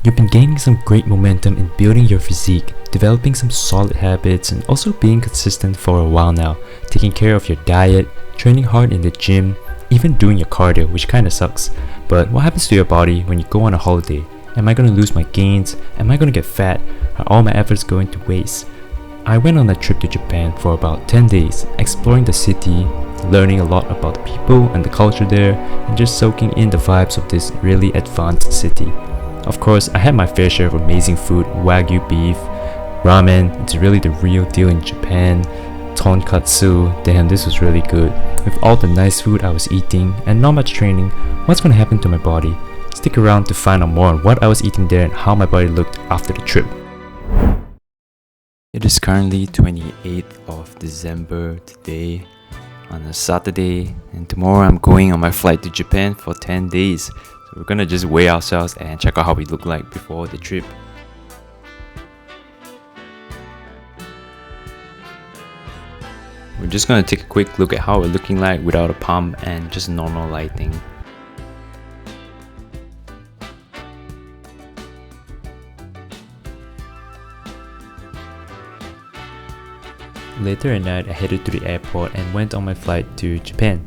You've been gaining some great momentum in building your physique, developing some solid habits, and also being consistent for a while now, taking care of your diet, training hard in the gym, even doing your cardio, which kinda sucks. But what happens to your body when you go on a holiday? Am I gonna lose my gains? Am I gonna get fat? Are all my efforts going to waste? I went on a trip to Japan for about 10 days, exploring the city, learning a lot about the people and the culture there, and just soaking in the vibes of this really advanced city. Of course, I had my fair share of amazing food, wagyu beef, ramen, it's really the real deal in Japan, tonkatsu, damn this was really good. With all the nice food I was eating and not much training, what's gonna happen to my body? Stick around to find out more on what I was eating there and how my body looked after the trip. It is currently 28th of December today on a Saturday, and tomorrow I'm going on my flight to Japan for 10 days. So we're gonna just weigh ourselves and check out how we look like before the trip. We're just gonna take a quick look at how we're looking like without a pump and just normal lighting. Later at night, I headed to the airport and went on my flight to Japan.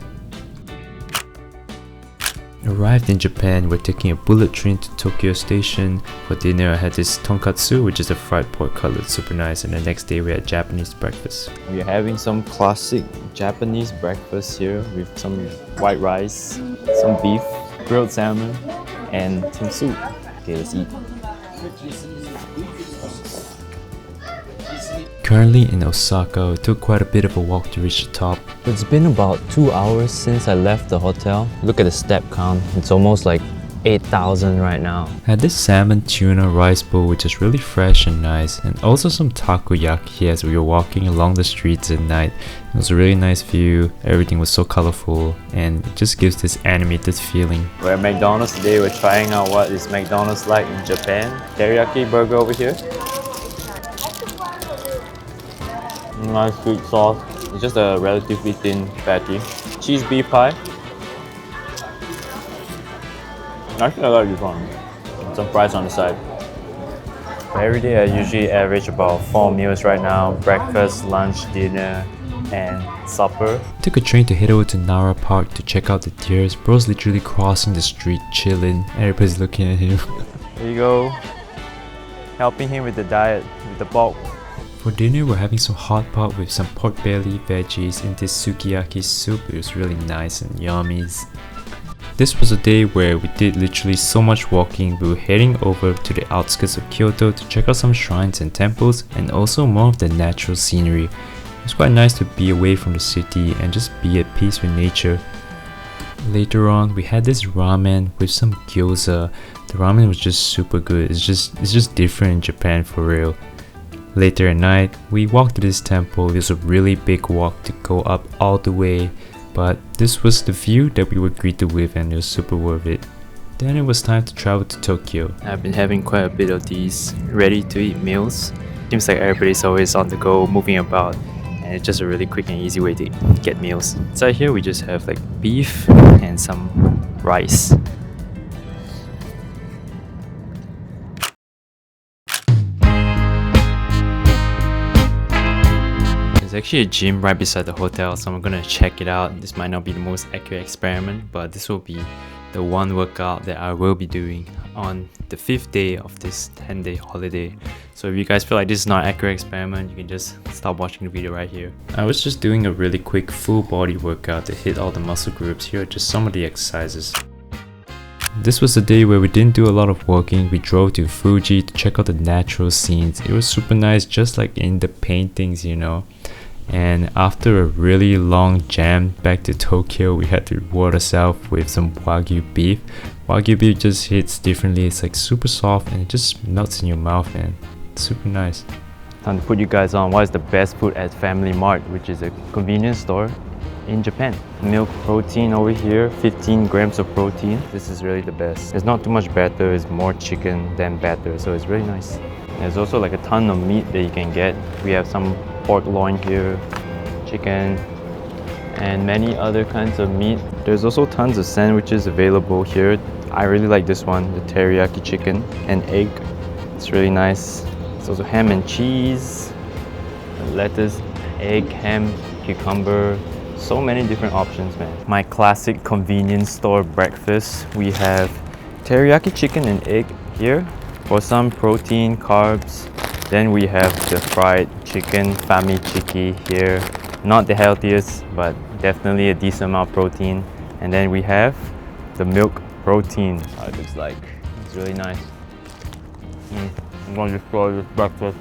Arrived in Japan, we're taking a bullet train to Tokyo Station. For dinner, I had this tonkatsu, which is a fried pork cutlet, super nice, and the next day we had Japanese breakfast. We're having some classic Japanese breakfast here with some white rice, some beef, grilled salmon, and some soup. Okay, let's eat. Currently in Osaka, it took quite a bit of a walk to reach the top. It's been about 2 hours since I left the hotel. Look at the step count, it's almost like 8,000 right now. I had this salmon tuna rice bowl which is really fresh and nice, and also some takoyaki as we were walking along the streets at night. It was a really nice view, everything was so colorful, and it just gives this animated feeling. We're at McDonald's today, we're trying out what is McDonald's like in Japan. Teriyaki burger over here. Nice sweet sauce. It's just a relatively thin patty. Cheese beef pie. Actually, I like this one. Some fries on the side. Every day I usually average about 4 meals right now. Breakfast, lunch, dinner, and supper. Took a train to head over to Nara Park to check out the deers. Bro's literally crossing the street, chilling. Everybody's looking at him. There you go. Helping him with the diet, with the bulk. For dinner, we're having some hot pot with some pork belly, veggies, and this sukiyaki soup. It was really nice and yummy. This was a day where we did literally so much walking. We were heading over to the outskirts of Kyoto to check out some shrines and temples, and also more of the natural scenery. It was quite nice to be away from the city and just be at peace with nature. Later on, we had this ramen with some gyoza. The ramen was just super good. It's just different in Japan for real. Later at night, we walked to this temple. It was a really big walk to go up all the way, but this was the view that we were greeted with and it was super worth it. Then it was time to travel to Tokyo. I've been having quite a bit of these ready to eat meals. Seems like everybody's always on the go, moving about, and it's just a really quick and easy way to get meals. Inside here we just have like beef and some rice. There's actually a gym right beside the hotel, so I'm gonna check it out. This might not be the most accurate experiment, but this will be the one workout that I will be doing on the 5th day of this 10-day holiday. So if you guys feel like this is not an accurate experiment, you can just stop watching the video right here. I was just doing a really quick full body workout to hit all the muscle groups. Here are just some of the exercises. This was a day where we didn't do a lot of walking. We drove to Fuji to check out the natural scenes. It was super nice, just like in the paintings, you know. And after a really long jam back to Tokyo, we had to reward ourselves with some wagyu beef. Wagyu beef just hits differently. It's like super soft and it just melts in your mouth, and it's super nice. Time to put you guys on what is the best food at Family Mart, which is a convenience store in Japan. Milk protein over here, 15 grams of protein. This is really the best. There's not too much batter, it's more chicken than batter, so it's really nice. There's also like a ton of meat that you can get. We have some pork loin here, chicken, and many other kinds of meat. There's also tons of sandwiches available here. I really like this one, the teriyaki chicken and egg. It's really nice. There's also ham and cheese, lettuce, egg, ham, cucumber. So many different options, man. My classic convenience store breakfast. We have teriyaki chicken and egg here for some protein, carbs. Then we have the fried chicken, fami chiki here. Not the healthiest, but definitely a decent amount of protein. And then we have the milk protein. How it looks like. It's really nice. I'm gonna destroy this breakfast.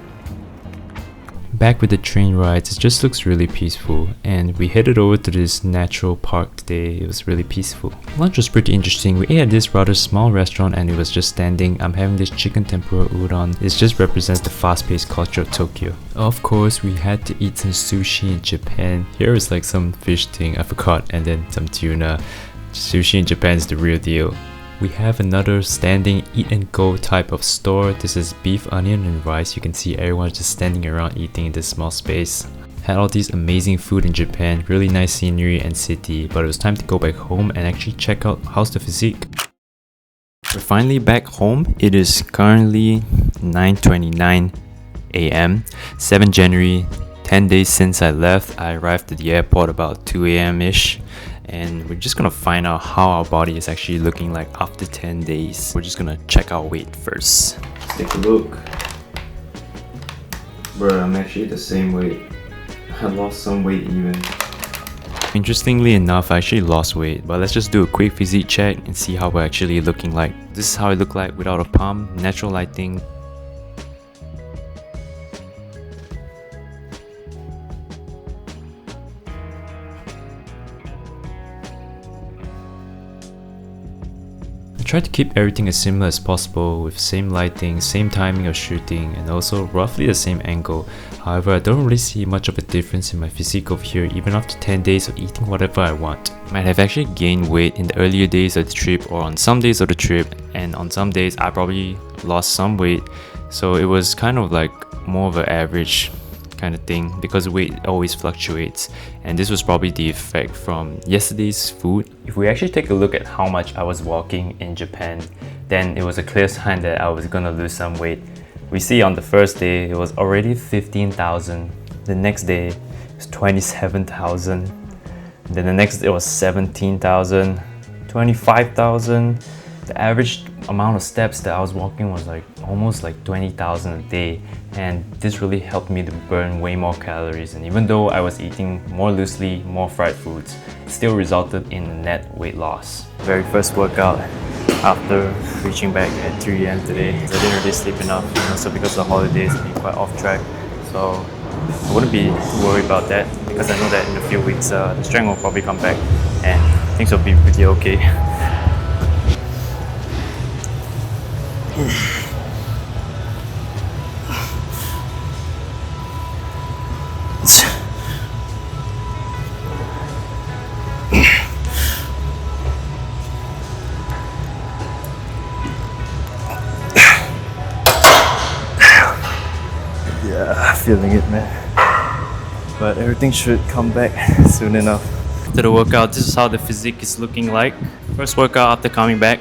Back with the train rides, it just looks really peaceful, and we headed over to this natural park today. It was really peaceful. Lunch was pretty interesting. We ate at this rather small restaurant and it was just standing. I'm having this chicken tempura udon. It just represents the fast-paced culture of Tokyo. Of course, we had to eat some sushi in Japan. Here is like some fish thing, I forgot, and then some tuna. Sushi in Japan is the real deal. We have another standing eat and go type of store. This is beef, onion and rice. You can see everyone just standing around eating in this small space. Had all these amazing food in Japan, really nice scenery and city, but it was time to go back home and actually check out How's the Physique. We're finally back home. It is currently 9:29 a.m. 7 January, 10 days since I left. I arrived at the airport about 2 a.m.-ish. And we're just gonna find out how our body is actually looking like after 10 days. We're just gonna check our weight first. Let's take a look. Bruh, I'm actually the same weight. I lost some weight even. Interestingly enough, I actually lost weight, but let's just do a quick physique check and see how we're actually looking like. This is how I look like without a pump, natural lighting. I tried to keep everything as similar as possible with same lighting, same timing of shooting, and also roughly the same angle. However, I don't really see much of a difference in my physique over here even after 10 days of eating whatever I want. Might have actually gained weight in the earlier days of the trip or on some days of the trip, and on some days I probably lost some weight, so it was kind of like more of an average kind of thing because weight always fluctuates, and this was probably the effect from yesterday's food. If we actually take a look at how much I was walking in Japan, then it was a clear sign that I was gonna lose some weight. We see on the first day it was already 15,000, the next day it was 27,000, then the next day it was 17,000, 25,000. The average amount of steps that I was walking was like almost like 20,000 a day, and this really helped me to burn way more calories. And even though I was eating more loosely, more fried foods, it still resulted in a net weight loss. Very first workout after reaching back at 3 a.m. today. I didn't really sleep enough, and also because of the holidays I've been quite off track, so I wouldn't be too worried about that because I know that in a few weeks the strength will probably come back and things will be pretty okay. Yeah, feeling it, man. But everything should come back soon enough. After the workout, this is how the physique is looking like. First workout after coming back.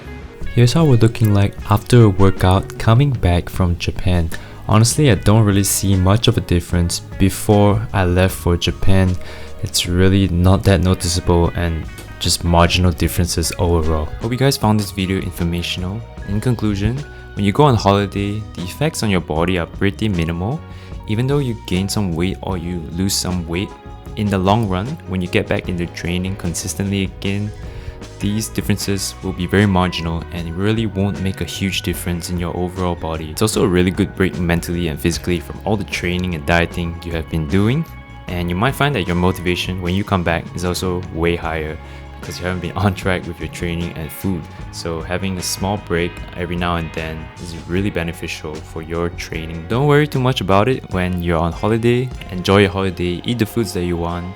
Here's how we're looking like after a workout coming back from Japan. Honestly, I don't really see much of a difference before I left for Japan. It's really not that noticeable and just marginal differences overall. Hope you guys found this video informational. In conclusion, when you go on holiday, the effects on your body are pretty minimal. Even though you gain some weight or you lose some weight, in the long run, when you get back into training consistently again, these differences will be very marginal and it really won't make a huge difference in your overall body. It's also a really good break mentally and physically from all the training and dieting you have been doing, and you might find that your motivation when you come back is also way higher because you haven't been on track with your training and food. So having a small break every now and then is really beneficial for your training. Don't worry too much about it when you're on holiday. Enjoy your holiday, eat the foods that you want.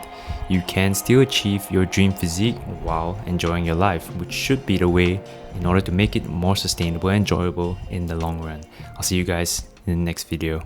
You can still achieve your dream physique while enjoying your life, which should be the way in order to make it more sustainable and enjoyable in the long run. I'll see you guys in the next video.